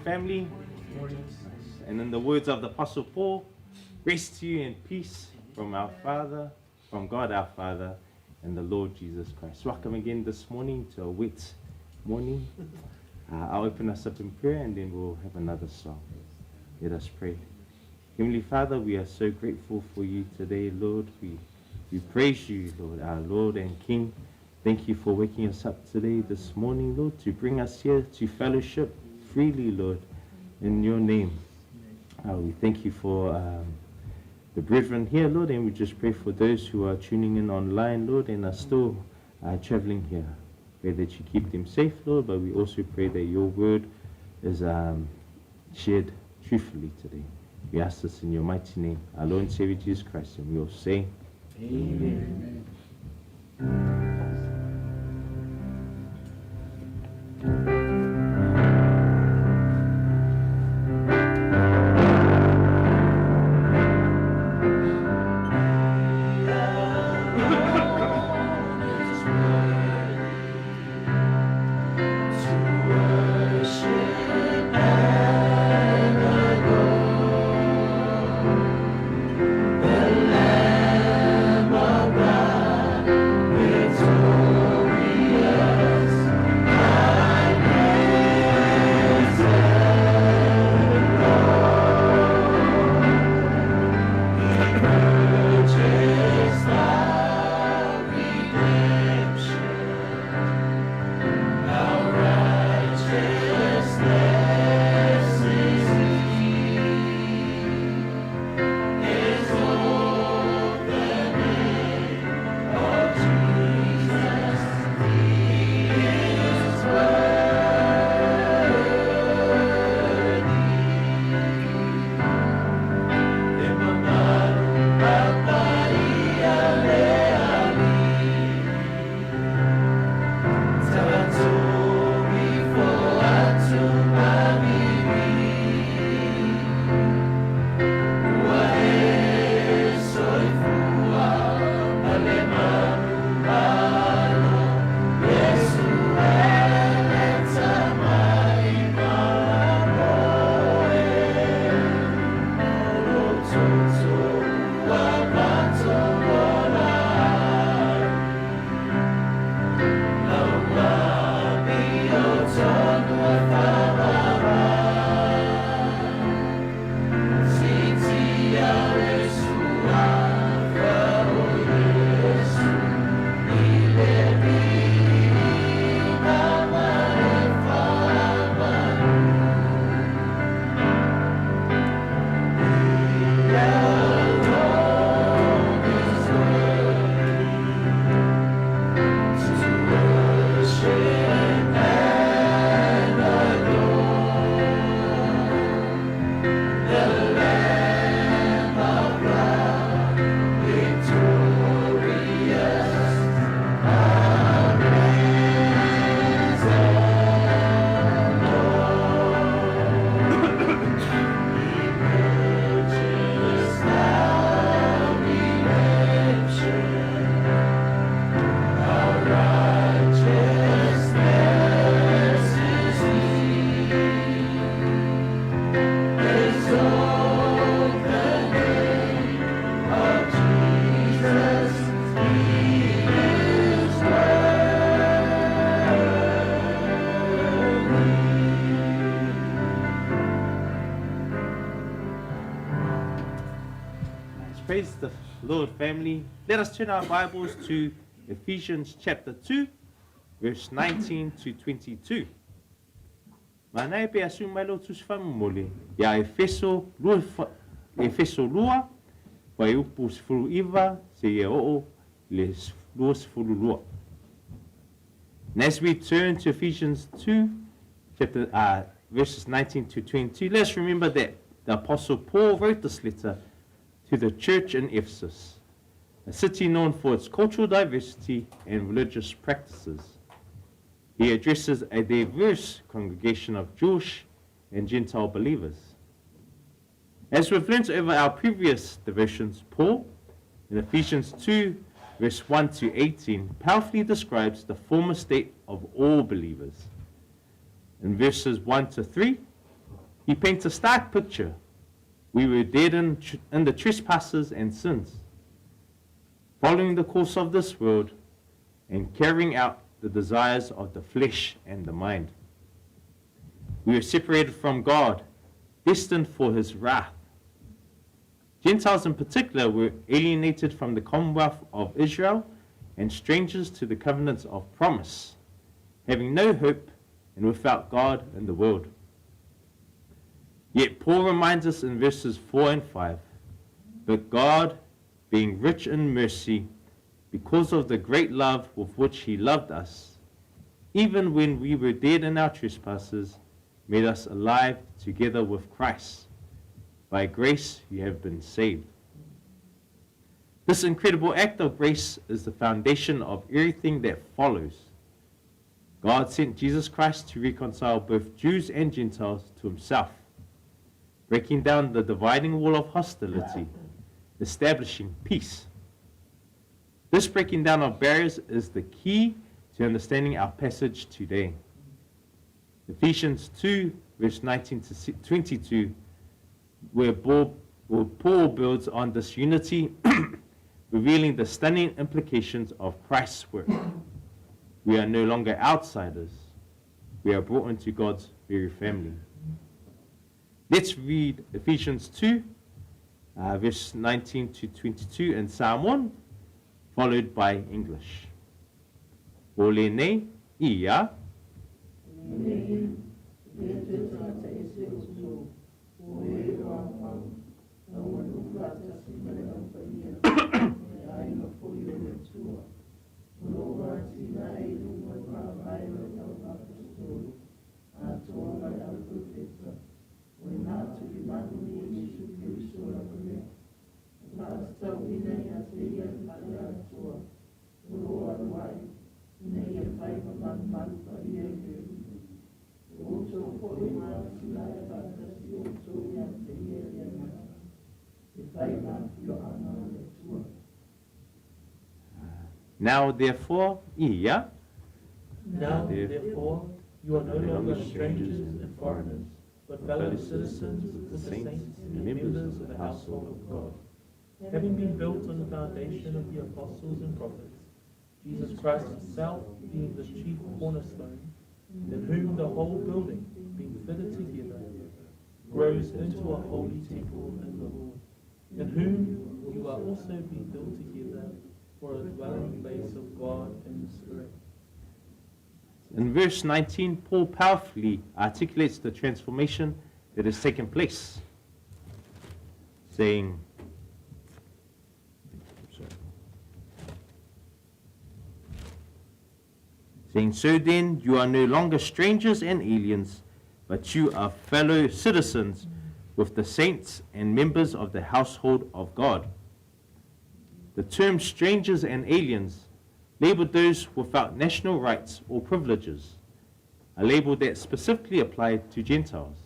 family. And in the words of the Apostle Paul, grace to you and peace from our Father, from God our Father, and the Lord Jesus Christ. Welcome again this morning to a wet morning. I'll open us up in prayer and then we'll have another song. Let us pray. Heavenly Father, we are so grateful for you today, Lord. We praise you, Lord, our Lord and King. Thank you for waking us up today, this morning, Lord, to bring us here to fellowship freely, Lord, in your name. We thank you for the brethren here, Lord, and we just pray for those who are tuning in online, Lord, and are still traveling here. Pray that you keep them safe, Lord, but we also pray that your word is shared truthfully today. We ask this in your mighty name, our Lord and Savior Jesus Christ, and we all say, Amen. Praise the Lord, family. Let us turn our Bibles to Ephesians chapter 2, verse 19 to 22. Mana pe asu mai lo tus famole. Ya Efeso lua, wa upus fulu iva se ye o les luos fulu lua. And as we turn to Ephesians 2, chapter verses 19 to 22, let's remember that the Apostle Paul wrote this letter to the church in Ephesus, a city known for its cultural diversity and religious practices. He addresses a diverse congregation of Jewish and Gentile believers. As we've learned over our previous devotions, Paul, in Ephesians 2, verse 1 to 18, powerfully describes the former state of all believers. In verses 1 to 3, He paints a stark picture. We were dead in the trespasses and sins, following the course of this world and carrying out the desires of the flesh and the mind. We were separated from God, destined for his wrath. Gentiles in particular were alienated from the commonwealth of Israel and strangers to the covenants of promise, having no hope and without God in the world. Yet Paul reminds us in verses 4 and 5, but God, being rich in mercy, because of the great love with which he loved us, even when we were dead in our trespasses, made us alive together with Christ. By grace you have been saved. This incredible act of grace is the foundation of everything that follows. God sent Jesus Christ to reconcile both Jews and Gentiles to himself, breaking down the dividing wall of hostility, establishing peace. This breaking down of barriers is the key to understanding our passage today. Ephesians 2, verse 19 to 22, where Paul builds on this unity, revealing the stunning implications of Christ's work. We are no longer outsiders. We are brought into God's very family. Let's read Ephesians 2, verse 19 to 22 in Samoan, followed by English. Ole ne ia. Now therefore, ia. Now therefore, you are no longer strangers and foreigners, but fellow citizens with the saints and members of the household of God, having been built on the foundation of the apostles and prophets, Jesus Christ himself being the chief cornerstone, in whom the whole building, being fitted together, grows into a holy temple in the Lord, in whom you are also being built together for a dwelling place of God in the Spirit. In verse 19, Paul powerfully articulates the transformation that has taken place, saying, so then you are no longer strangers and aliens, but you are fellow citizens with the saints and members of the household of God. The term strangers and aliens labeled those without national rights or privileges, a label that specifically applied to Gentiles,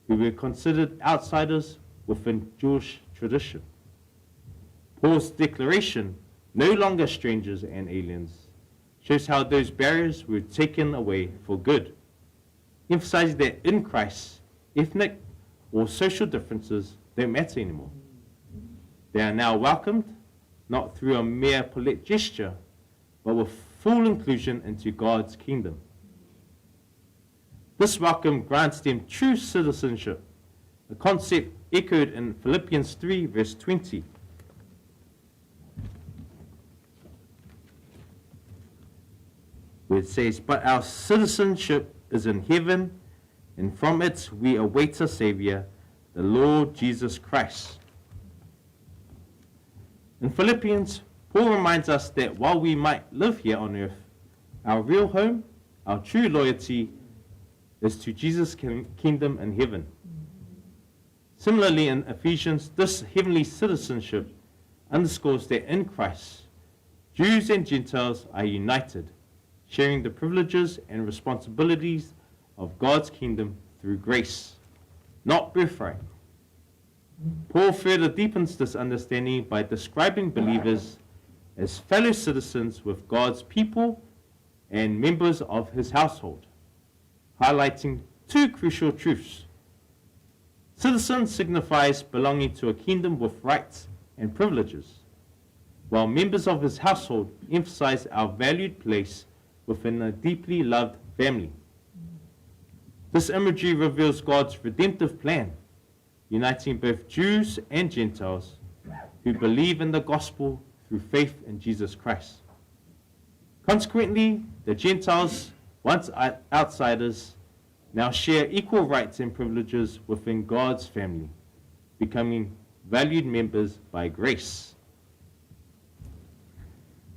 who were considered outsiders within Jewish tradition. Paul's declaration, no longer strangers and aliens, shows how those barriers were taken away for good, emphasizing that in Christ, ethnic or social differences don't matter anymore. They are now welcomed, not through a mere polite gesture, but with full inclusion into God's kingdom. This welcome grants them true citizenship, a concept echoed in Philippians 3, verse 20. Where it says, but our citizenship is in heaven, and from it we await a Savior, the Lord Jesus Christ. In Philippians, Paul reminds us that while we might live here on earth, our real home, our true loyalty, is to Jesus' kingdom in heaven. Similarly, in Ephesians, this heavenly citizenship underscores that in Christ, Jews and Gentiles are united, sharing the privileges and responsibilities of God's kingdom through grace, not birthright. Paul further deepens this understanding by describing believers as fellow citizens with God's people and members of his household, highlighting two crucial truths. Citizen signifies belonging to a kingdom with rights and privileges, while members of his household emphasize our valued place within a deeply loved family. This imagery reveals God's redemptive plan, uniting both Jews and Gentiles who believe in the gospel through faith in Jesus Christ. Consequently, the Gentiles, once outsiders, now share equal rights and privileges within God's family, becoming valued members by grace.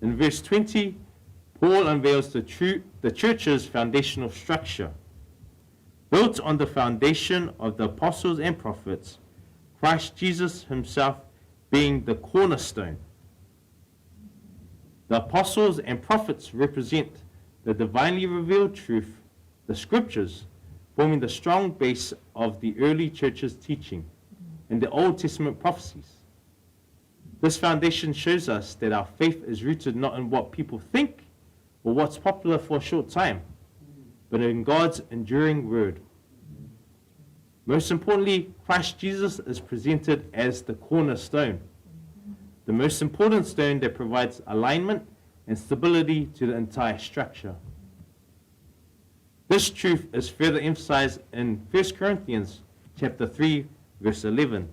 In verse 20, Paul unveils the church's foundational structure. Built on the foundation of the apostles and prophets, Christ Jesus himself being the cornerstone. The apostles and prophets represent the divinely revealed truth, the scriptures, forming the strong base of the early church's teaching and the Old Testament prophecies. This foundation shows us that our faith is rooted not in what people think or what's popular for a short time, but in God's enduring word. Most importantly, Christ Jesus is presented as the cornerstone, the most important stone that provides alignment and stability to the entire structure. This truth is further emphasized in 1 Corinthians chapter 3, verse 11.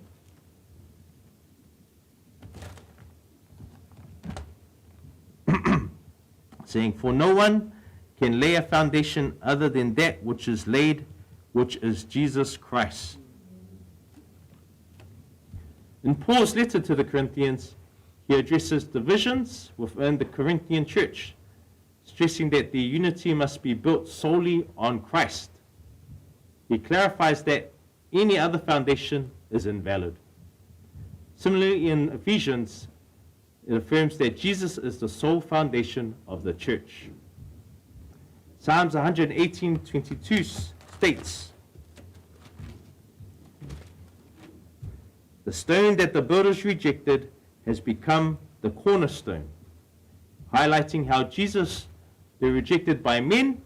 Saying, "For no one can lay a foundation other than that which is laid, which is Jesus Christ." In Paul's letter to the Corinthians, he addresses divisions within the Corinthian church, stressing that the unity must be built solely on Christ. He clarifies that any other foundation is invalid. Similarly, in Ephesians, it affirms that Jesus is the sole foundation of the church. Psalms 118:22 states, "The stone that the builders rejected has become the cornerstone," highlighting how Jesus, though rejected by men,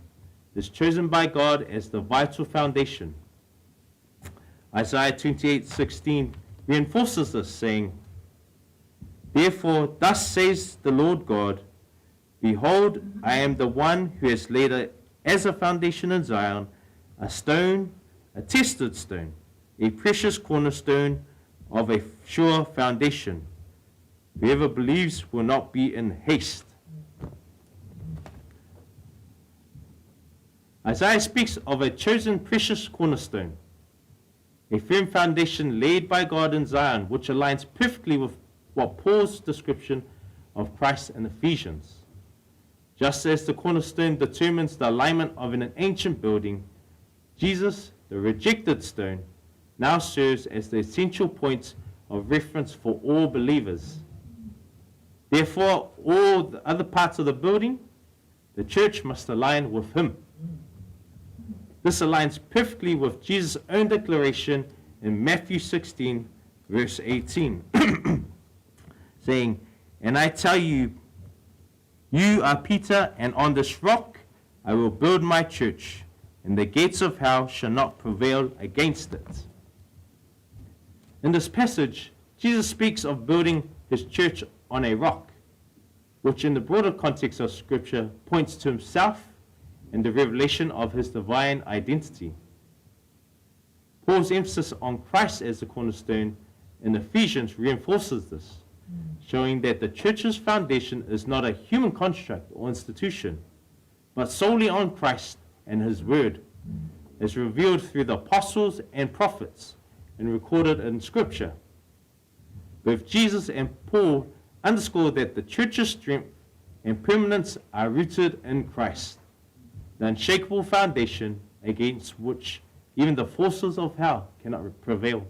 is chosen by God as the vital foundation. Isaiah 28:16 reinforces this, saying, "Therefore, thus says the Lord God, Behold, I am the one who has laid as a foundation in Zion, a stone, a tested stone, a precious cornerstone of a sure foundation. Whoever believes will not be in haste." Isaiah speaks of a chosen precious cornerstone, a firm foundation laid by God in Zion, which aligns perfectly with what Paul's description of Christ in Ephesians. Just as the cornerstone determines the alignment of an ancient building, Jesus, the rejected stone, now serves as the essential point of reference for all believers. Therefore, all the other parts of the building, the church must align with him. This aligns perfectly with Jesus' own declaration in Matthew 16, verse 18, saying, "And I tell you, you are Peter, and on this rock I will build my church, and the gates of hell shall not prevail against it." In this passage, Jesus speaks of building his church on a rock, which in the broader context of Scripture points to himself and the revelation of his divine identity. Paul's emphasis on Christ as the cornerstone in Ephesians reinforces this, showing that the church's foundation is not a human construct or institution, but solely on Christ and his word, as revealed through the apostles and prophets and recorded in Scripture. Both Jesus and Paul underscore that the church's strength and permanence are rooted in Christ, the unshakable foundation against which even the forces of hell cannot prevail.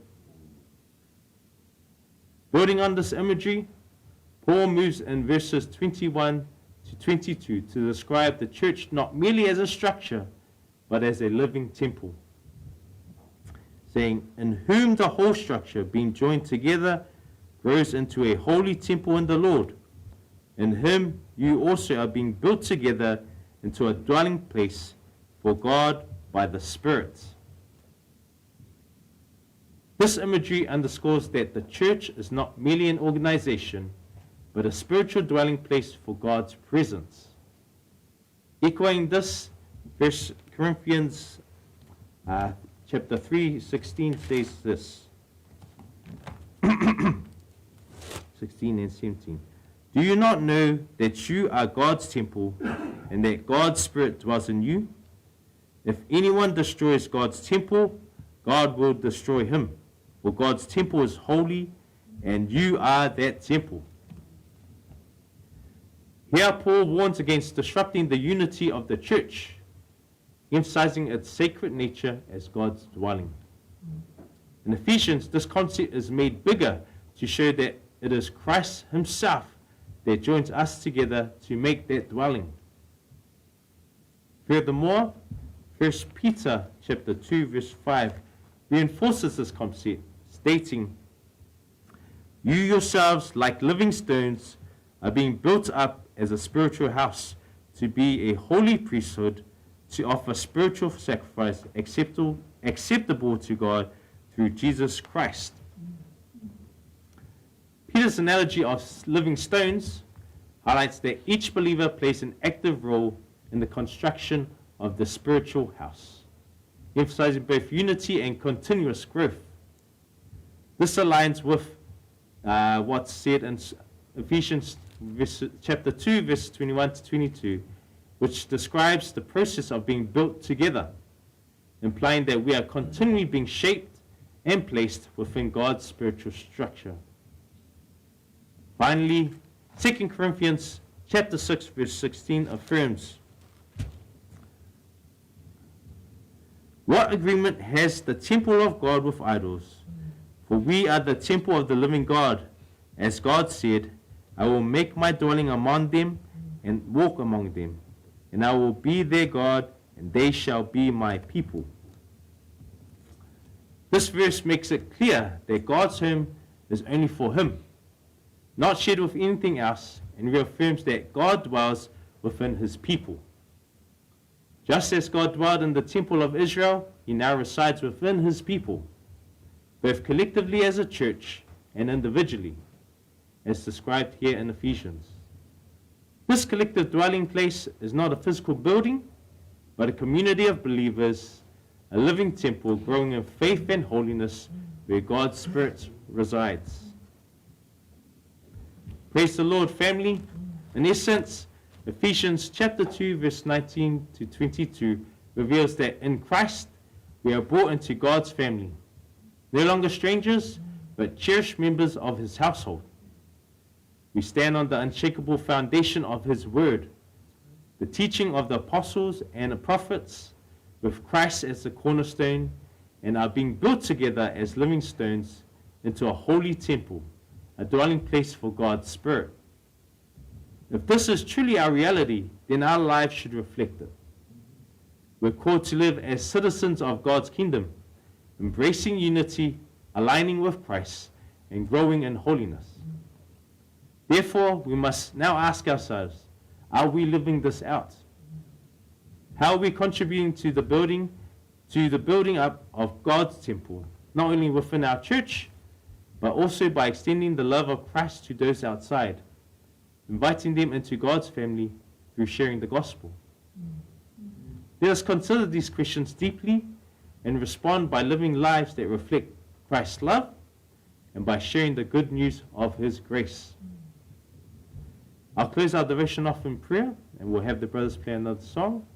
Building on this imagery, Paul moves in verses 21 to 22 to describe the church not merely as a structure, but as a living temple, saying, "In whom the whole structure, being joined together, grows into a holy temple in the Lord. In him you also are being built together into a dwelling place for God by the Spirit." This imagery underscores that the church is not merely an organization, but a spiritual dwelling place for God's presence. Echoing this, 1 Corinthians chapter 3:16 says this. 16 and 17. Do you not know that you are God's temple and that God's Spirit dwells in you? If anyone destroys God's temple, God will destroy him. For God's temple is holy, and you are that temple. Here Paul warns against disrupting the unity of the church, emphasizing its sacred nature as God's dwelling. In Ephesians, this concept is made bigger to show that it is Christ himself that joins us together to make that dwelling. Furthermore, 1 Peter chapter 2 verse 5 reinforces this concept, stating, you yourselves, like living stones, are being built up as a spiritual house to be a holy priesthood, to offer spiritual sacrifice acceptable to God through Jesus Christ. Peter's analogy of living stones highlights that each believer plays an active role in the construction of the spiritual house, emphasizing both unity and continuous growth. This aligns with what's said in Ephesians chapter 2, verse 21 to 22, which describes the process of being built together, implying that we are continually being shaped and placed within God's spiritual structure. Finally, 2 Corinthians chapter 6, verse 16 affirms, what agreement has the temple of God with idols? For we are the temple of the living God. As God said, I will make my dwelling among them and walk among them, and I will be their God, and they shall be my people. This verse makes it clear that God's home is only for him, not shared with anything else, and reaffirms that God dwells within his people. Just as God dwelled in the temple of Israel, he now resides within his people, both collectively as a church and individually, as described here in Ephesians. This collective dwelling place is not a physical building, but a community of believers, a living temple growing in faith and holiness where God's Spirit resides. Praise the Lord, family. In essence, Ephesians chapter 2, verse 19 to 22 reveals that in Christ we are brought into God's family, no longer strangers, but cherished members of his household. We stand on the unshakable foundation of his word, the teaching of the apostles and the prophets, with Christ as the cornerstone, and are being built together as living stones into a holy temple, a dwelling place for God's Spirit. If this is truly our reality, then our lives should reflect it. We're called to live as citizens of God's kingdom, embracing unity, aligning with Christ, and growing in holiness. Therefore, we must now ask ourselves, are we living this out? How are we contributing to the building up of God's temple, not only within our church, but also by extending the love of Christ to those outside, inviting them into God's family through sharing the gospel? Let us consider these questions deeply and respond by living lives that reflect Christ's love and by sharing the good news of his grace. I'll close our devotion off in prayer, and we'll have the brothers play another song.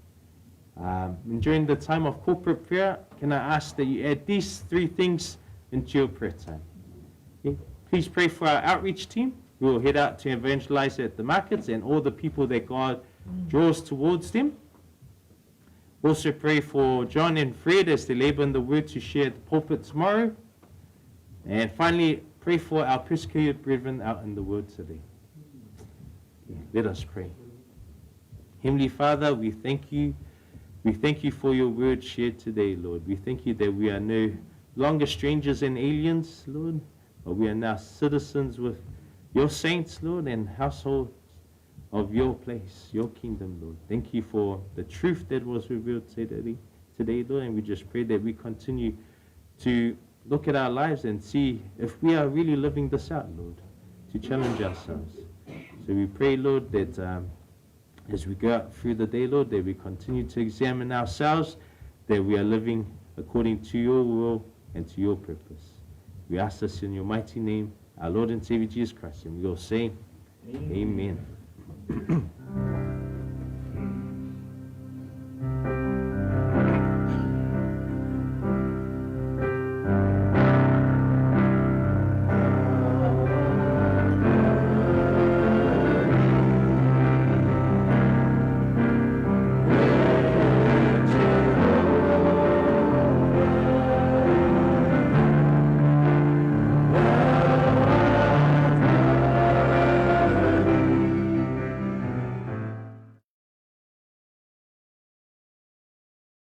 And during the time of corporate prayer, can I ask that you add these three things into your prayer time? Okay? Please pray for our outreach team. We will head out to evangelize at the markets and all the people that God draws towards them. Also pray for John and Fred as they labor in the word to share at the pulpit tomorrow. And finally, pray for our persecuted brethren out in the world today. Okay, let us pray. Heavenly Father, we thank you. We thank you for your word shared today, Lord. We thank you that we are no longer strangers and aliens, Lord, but we are now citizens with your saints, Lord, and households of your place, your kingdom, Lord. Thank you for the truth that was revealed today, Lord, and we just pray that we continue to look at our lives and see if we are really living this out, Lord, to challenge ourselves. So we pray, Lord, that as we go out through the day, Lord, that we continue to examine ourselves, that we are living according to your will and to your purpose. We ask this in your mighty name, our Lord and Savior Jesus Christ, and we all say, Amen.